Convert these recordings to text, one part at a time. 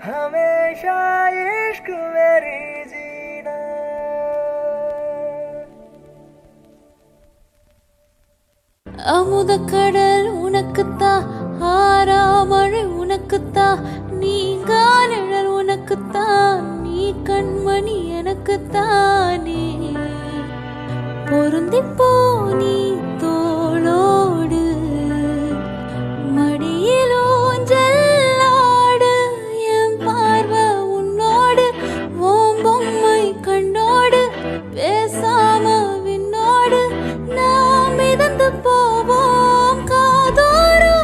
हमेशा इश्क मेरी जीना அமுத கடல் உனக்குத்தான் ஆறாமழை உனக்குத்தான் நீங்கா நிழல் உனக்குத்தான் நீ கண்மணி எனக்குத்தானே பொருந்திப்போ நீ தோளோடு மடியில் ஊஞ்சலாடு என் பார்வை உன்னோடு ஓம் பொம்மை கண்ணோடு பேசாம விண்ணோடு நாம் மிதந்து போவோம் காதோரோ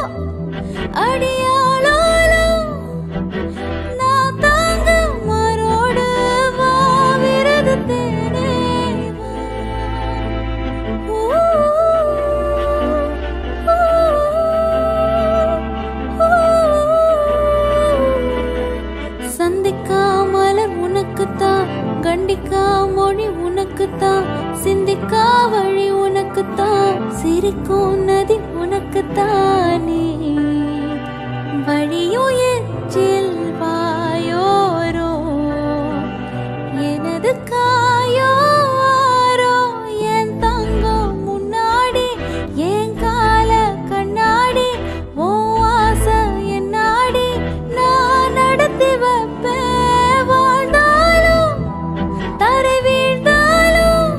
அடியாளோ நான் தாங்க மாறோடு வா விரது தேனே சந்திக்கா மலர் உனக்குத்தான் கண்டிக்கா மொழி உனக்குத்தான் சிந்திக்கா வழி உனக்குத்தான் சிரிக்கும் நதி உனக்குத்தானே வழியுயிர் வாயோரோ எனது காயோரோ என் தங்கம் முன்னாடி என் கால கண்ணாடி ஓ ஆசை என்னாடி நான் நடத்தி வைப்பேன் வாழ்ந்தாலும் தரை வீழ்ந்தாலும்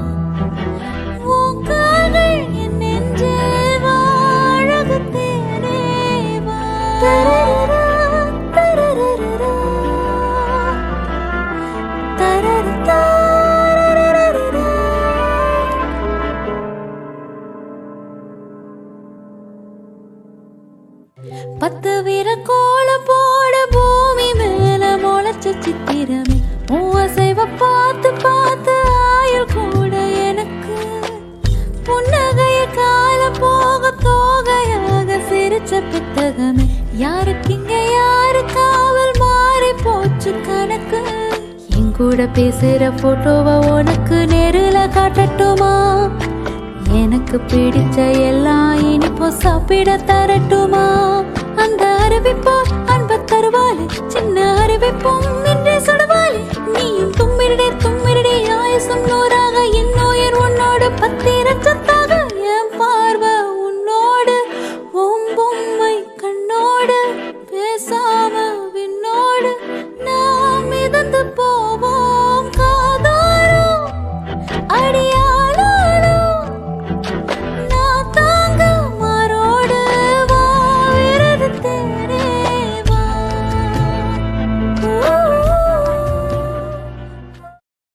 உன் கால்கள் என் நெஞ்சில் வாழகு தேனே வா தரரரா தரரரா தரரரா தரரரா பத்து வீர கோலம் போட பூமி மேல முளைச்ச சித்திரமே உன் அசைவ பார்த்து பார்த்து ஆயுள் கூட எனக்கு புன்னகைய கால போக தோகையாக சிரிச்ச புத்தகமே யாருக்கிங்க யாரு காவல் மாறி போச்சு கணக்கு என் கூட பேசுற போட்டோவை உனக்கு நேருல காட்டட்டுமா எனக்கு பிடிச்ச எல்லாம் இனிப்போ சாப்பிட தரட்டுமா அந்த அறிவிப்போ அன்ப தருவாளே சின்ன அறிவிப்போ